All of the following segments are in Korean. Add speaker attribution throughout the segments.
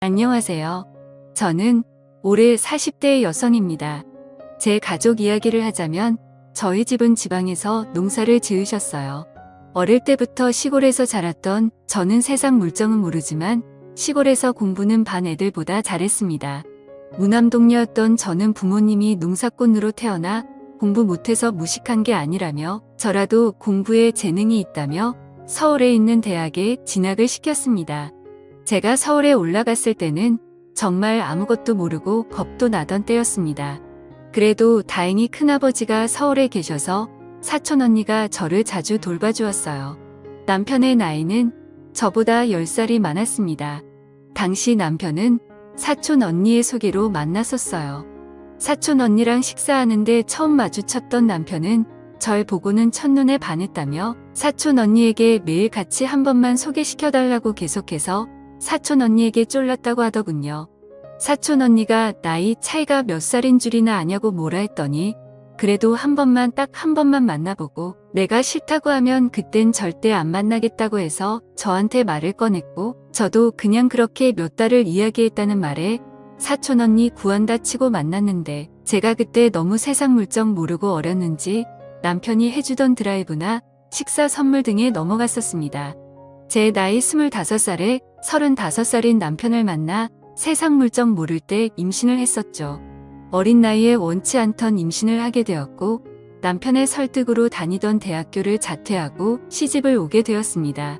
Speaker 1: 안녕하세요. 저는 올해 40대 여성입니다. 제 가족 이야기를 하자면 저희 집은 지방에서 농사를 지으셨어요. 어릴 때부터 시골에서 자랐던 저는 세상 물정은 모르지만 시골에서 공부는 반 애들보다 잘했습니다. 무남동녀였던 저는 부모님이 농사꾼으로 태어나 공부 못해서 무식한 게 아니라며 저라도 공부에 재능이 있다며 서울에 있는 대학에 진학을 시켰습니다. 제가 서울에 올라갔을 때는 정말 아무것도 모르고 겁도 나던 때였습니다. 그래도 다행히 큰아버지가 서울에 계셔서 사촌 언니가 저를 자주 돌봐주었어요. 남편의 나이는 저보다 10살이 많았습니다. 당시 남편은 사촌 언니의 소개로 만났었어요. 사촌 언니랑 식사하는데 처음 마주쳤던 남편은 절 보고는 첫눈에 반했다며 사촌 언니에게 매일 같이 한 번만 소개시켜달라고 계속해서 사촌 언니에게 쫄랐다고 하더군요. 사촌 언니가 나이 차이가 몇 살인 줄이나 아냐고 뭐라 했더니 그래도 딱 한 번만 만나보고 내가 싫다고 하면 그땐 절대 안 만나겠다고 해서 저한테 말을 꺼냈고 저도 그냥 그렇게 몇 달을 이야기했다는 말에 사촌 언니 구한다 치고 만났는데 제가 그때 너무 세상 물정 모르고 어렸는지 남편이 해주던 드라이브나 식사 선물 등에 넘어갔었습니다. 제 나이 25살에 35살인 남편을 만나 세상 물정 모를 때 임신을 했었죠. 어린 나이에 원치 않던 임신을 하게 되었고 남편의 설득으로 다니던 대학교를 자퇴하고 시집을 오게 되었습니다.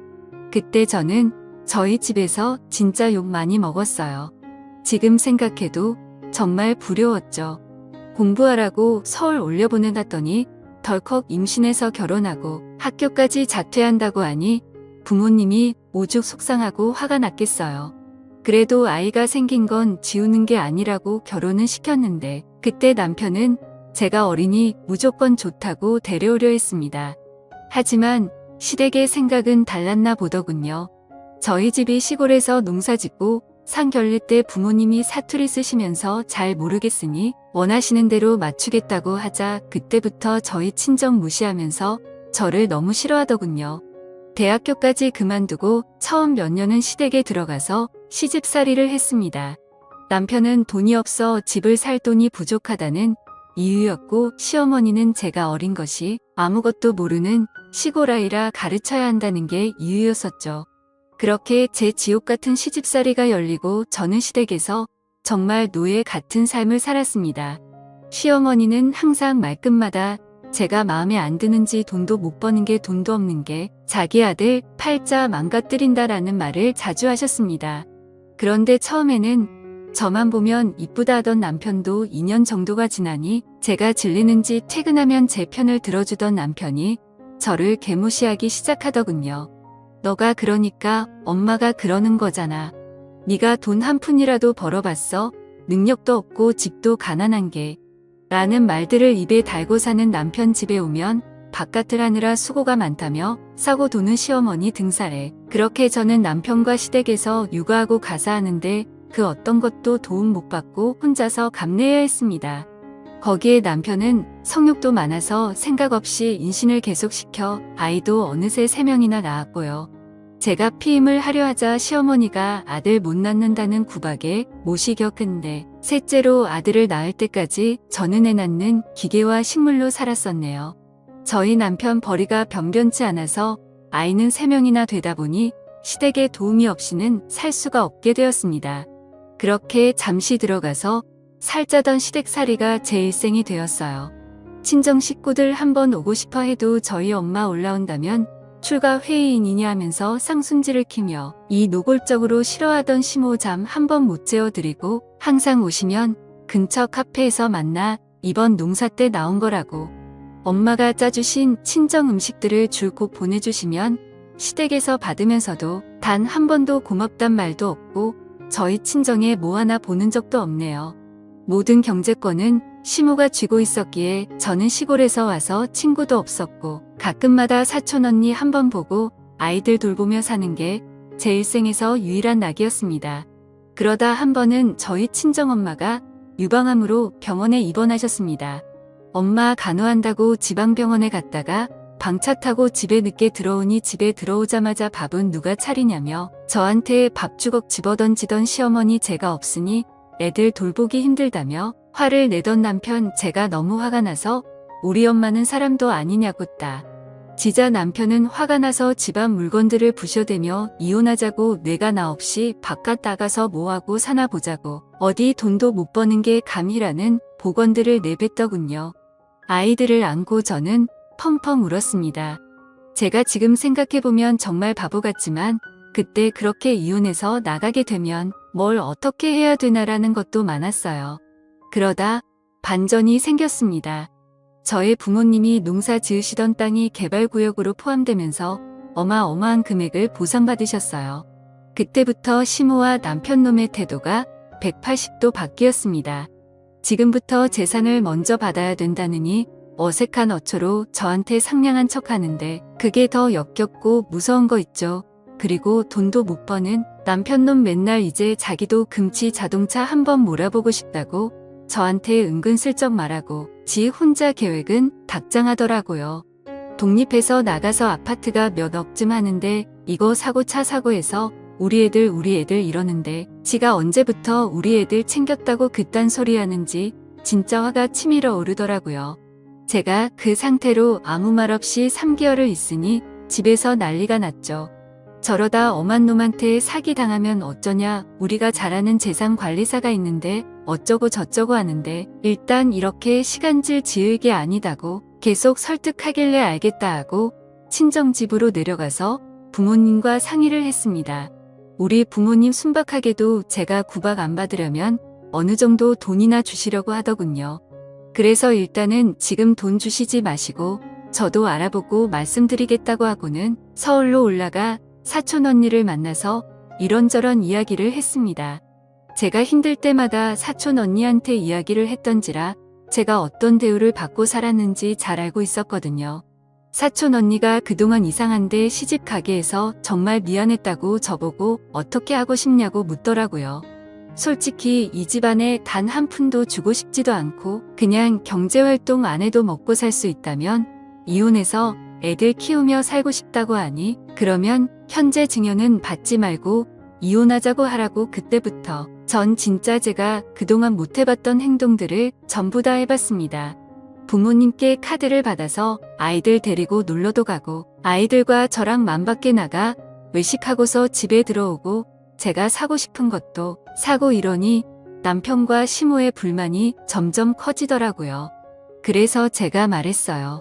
Speaker 1: 그때 저는 저희 집에서 진짜 욕 많이 먹었어요. 지금 생각해도 정말 부러웠죠. 공부하라고 서울 올려보내놨더니 덜컥 임신해서 결혼하고 학교까지 자퇴한다고 하니 부모님이 오죽 속상하고 화가 났겠어요. 그래도 아이가 생긴 건 지우는 게 아니라고 결혼은 시켰는데 그때 남편은 제가 어리니 무조건 좋다고 데려오려 했습니다. 하지만 시댁의 생각은 달랐나 보더군요. 저희 집이 시골에서 농사짓고 상견례 때 부모님이 사투리 쓰시면서 잘 모르겠으니 원하시는 대로 맞추겠다고 하자 그때부터 저희 친정 무시하면서 저를 너무 싫어하더군요. 대학교까지 그만두고 처음 몇 년은 시댁에 들어가서 시집살이를 했습니다. 남편은 돈이 없어 집을 살 돈이 부족하다는 이유였고 시어머니는 제가 어린 것이 아무것도 모르는 시골 아이라 가르쳐야 한다는 게 이유였었죠. 그렇게 제 지옥 같은 시집살이가 열리고 저는 시댁에서 정말 노예 같은 삶을 살았습니다. 시어머니는 항상 말끝마다 제가 마음에 안 드는지 돈도 못 버는 게 돈도 없는 게 자기 아들 팔자 망가뜨린다라는 말을 자주 하셨습니다. 그런데 처음에는 저만 보면 이쁘다 하던 남편도 2년 정도가 지나니 제가 질리는지 퇴근하면 제 편을 들어주던 남편이 저를 개무시하기 시작하더군요. 너가 그러니까 엄마가 그러는 거잖아. 네가 돈 한 푼이라도 벌어봤어? 능력도 없고 집도 가난한 게 라는 말들을 입에 달고 사는 남편 집에 오면 바깥을 하느라 수고가 많다며 싸고 도는 시어머니 등살에 그렇게 저는 남편과 시댁에서 육아하고 가사하는데 그 어떤 것도 도움 못 받고 혼자서 감내해야 했습니다. 거기에 남편은 성욕도 많아서 생각 없이 임신을 계속시켜 아이도 어느새 3명이나 낳았고요. 제가 피임을 하려 하자 시어머니가 아들 못 낳는다는 구박에 못이 겪은데 셋째로 아들을 낳을 때까지 저는 애 낳는 기계와 식물로 살았었네요. 저희 남편 벌이가 변변치 않아서 아이는 3명이나 되다 보니 시댁의 도움이 없이는 살 수가 없게 되었습니다. 그렇게 잠시 들어가서 살자던 시댁살이가 제 일생이 되었어요. 친정 식구들 한번 오고 싶어 해도 저희 엄마 올라온다면 출가 회의인이냐 하면서 쌍순지를 키며 이 노골적으로 싫어하던 시모 잠 한 번 못 재워드리고 항상 오시면 근처 카페에서 만나 이번 농사 때 나온 거라고 엄마가 짜주신 친정 음식들을 줄곧 보내주시면 시댁에서 받으면서도 단 한 번도 고맙단 말도 없고 저희 친정에 뭐 하나 보는 적도 없네요. 모든 경제권은 시모가 쥐고 있었기에 저는 시골에서 와서 친구도 없었고 가끔마다 사촌 언니 한 번 보고 아이들 돌보며 사는 게 제 일생에서 유일한 낙이었습니다. 그러다 한 번은 저희 친정엄마가 유방암으로 병원에 입원하셨습니다. 엄마 간호한다고 지방병원에 갔다가 방차 타고 집에 늦게 들어오니 집에 들어오자마자 밥은 누가 차리냐며 저한테 밥 주걱 집어던지던 시어머니 제가 없으니 애들 돌보기 힘들다며 화를 내던 남편 제가 너무 화가 나서 우리 엄마는 사람도 아니냐고 지자 남편은 화가 나서 집안 물건들을 부셔대며 이혼하자고 내가 나 없이 바깥 나가서 뭐하고 사나 보자고 어디 돈도 못 버는 게 감이라는 복언들을 내뱉더군요. 아이들을 안고 저는 펑펑 울었습니다. 제가 지금 생각해보면 정말 바보 같지만 그때 그렇게 이혼해서 나가게 되면 뭘 어떻게 해야 되나라는 것도 많았어요. 그러다 반전이 생겼습니다. 저의 부모님이 농사 지으시던 땅이 개발구역으로 포함되면서 어마어마한 금액을 보상받으셨어요. 그때부터 시모와 남편놈의 태도가 180도 바뀌었습니다. 지금부터 재산을 먼저 받아야 된다느니 어색한 어초로 저한테 상냥한 척하는데 그게 더 역겹고 무서운 거 있죠. 그리고 돈도 못 버는 남편놈 맨날 이제 자기도 금치 자동차 한번 몰아보고 싶다고 저한테 은근슬쩍 말하고 지 혼자 계획은 닥장하더라고요. 독립해서 나가서 아파트가 몇 억쯤 하는데 이거 사고 차 사고 해서 우리 애들 이러는데 지가 언제부터 우리 애들 챙겼다고 그딴 소리 하는지 진짜 화가 치밀어 오르더라고요. 제가 그 상태로 아무 말 없이 3개월을 있으니 집에서 난리가 났죠. 저러다 엄한 놈한테 사기당하면 어쩌냐, 우리가 잘 아는 재산관리사가 있는데 어쩌고 저쩌고 하는데 일단 이렇게 시간질 지을 게 아니다고 계속 설득하길래 알겠다 하고 친정집으로 내려가서 부모님과 상의를 했습니다. 우리 부모님 순박하게도 제가 구박 안 받으려면 어느 정도 돈이나 주시려고 하더군요. 그래서 일단은 지금 돈 주시지 마시고 저도 알아보고 말씀드리겠다고 하고는 서울로 올라가 사촌 언니를 만나서 이런저런 이야기를 했습니다. 제가 힘들 때마다 사촌 언니한테 이야기를 했던지라 제가 어떤 대우를 받고 살았는지 잘 알고 있었거든요. 사촌 언니가 그동안 이상한데 시집 가게 해서 정말 미안했다고 저보고 어떻게 하고 싶냐고 묻더라고요. 솔직히 이 집안에 단 한 푼도 주고 싶지도 않고 그냥 경제활동 안 해도 먹고 살 수 있다면 이혼해서 애들 키우며 살고 싶다고 하니 그러면 현재 증여는 받지 말고 이혼하자고 하라고 그때부터 전 진짜 제가 그동안 못 해봤던 행동들을 전부 다 해봤습니다. 부모님께 카드를 받아서 아이들 데리고 놀러도 가고 아이들과 저랑 맘 밖에 나가 외식하고서 집에 들어오고 제가 사고 싶은 것도 사고 이러니 남편과 시모의 불만이 점점 커지더라고요. 그래서 제가 말했어요.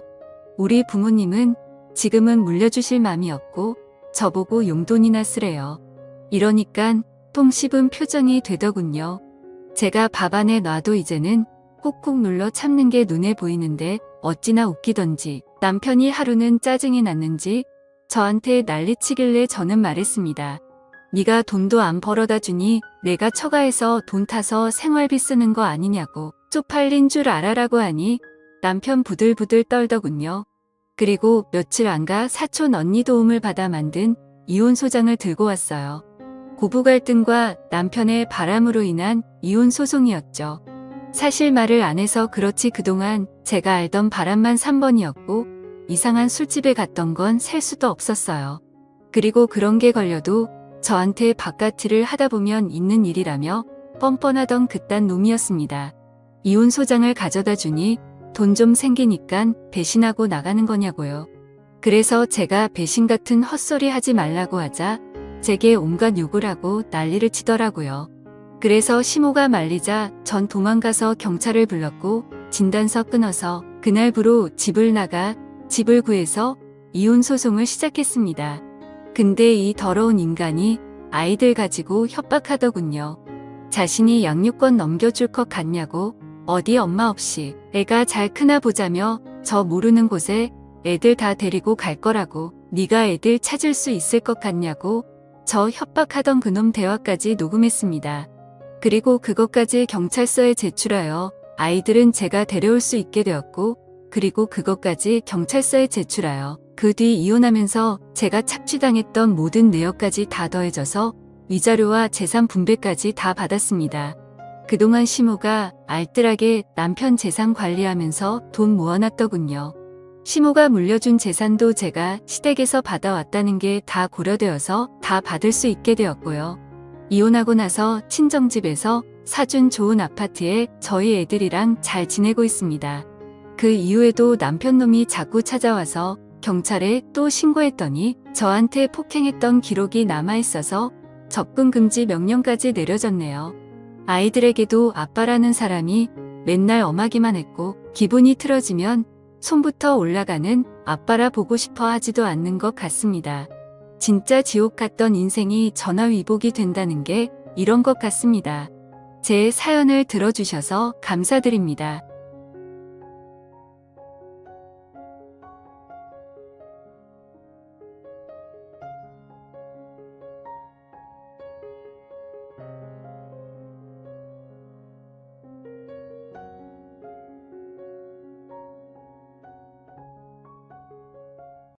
Speaker 1: 우리 부모님은 지금은 물려주실 맘이 없고 저보고 용돈이나 쓰래요. 이러니깐 똥 씹은 표정이 되더군요. 제가 밥 안에 놔도 이제는 꾹꾹 눌러 참는 게 눈에 보이는데 어찌나 웃기던지 남편이 하루는 짜증이 났는지 저한테 난리치길래 저는 말했습니다. 네가 돈도 안 벌어다 주니 내가 처가해서 돈 타서 생활비 쓰는 거 아니냐고 쪽팔린 줄 알아라고 하니 남편 부들부들 떨더군요. 그리고 며칠 안 가 사촌 언니 도움을 받아 만든 이혼 소장을 들고 왔어요. 고부 갈등과 남편의 바람으로 인한 이혼 소송이었죠. 사실 말을 안 해서 그렇지 그동안 제가 알던 바람만 3번이었고 이상한 술집에 갔던 건 셀 수도 없었어요. 그리고 그런 게 걸려도 저한테 바깥일을 하다 보면 있는 일이라며 뻔뻔하던 그딴 놈이었습니다. 이혼 소장을 가져다 주니 돈 좀 생기니깐 배신하고 나가는 거냐고요. 그래서 제가 배신 같은 헛소리 하지 말라고 하자 제게 온갖 욕을 하고 난리를 치더라고요. 그래서 시모가 말리자 전 도망가서 경찰을 불렀고 진단서 끊어서 그날부로 집을 나가 집을 구해서 이혼 소송을 시작했습니다. 근데 이 더러운 인간이 아이들 가지고 협박하더군요. 자신이 양육권 넘겨줄 것 같냐고 어디 엄마 없이 애가 잘 크나 보자며 저 모르는 곳에 애들 다 데리고 갈 거라고 네가 애들 찾을 수 있을 것 같냐고 저 협박하던 그놈 대화까지 녹음했습니다. 그리고 그것까지 경찰서에 제출하여 아이들은 제가 데려올 수 있게 되었고 그리고 그것까지 경찰서에 제출하여 그 뒤 이혼하면서 제가 착취당했던 모든 내역까지 다 더해져서 위자료와 재산 분배까지 다 받았습니다. 그동안 시모가 알뜰하게 남편 재산 관리하면서 돈 모아놨더군요. 시모가 물려준 재산도 제가 시댁에서 받아왔다는 게 다 고려되어서 다 받을 수 있게 되었고요. 이혼하고 나서 친정집에서 사준 좋은 아파트에 저희 애들이랑 잘 지내고 있습니다. 그 이후에도 남편놈이 자꾸 찾아와서 경찰에 또 신고했더니 저한테 폭행했던 기록이 남아있어서 접근 금지 명령까지 내려졌네요. 아이들에게도 아빠라는 사람이 맨날 엄하기만 했고 기분이 틀어지면 손부터 올라가는 아빠라 보고 싶어 하지도 않는 것 같습니다. 진짜 지옥 같던 인생이 전화위복이 된다는 게 이런 것 같습니다. 제 사연을 들어주셔서 감사드립니다.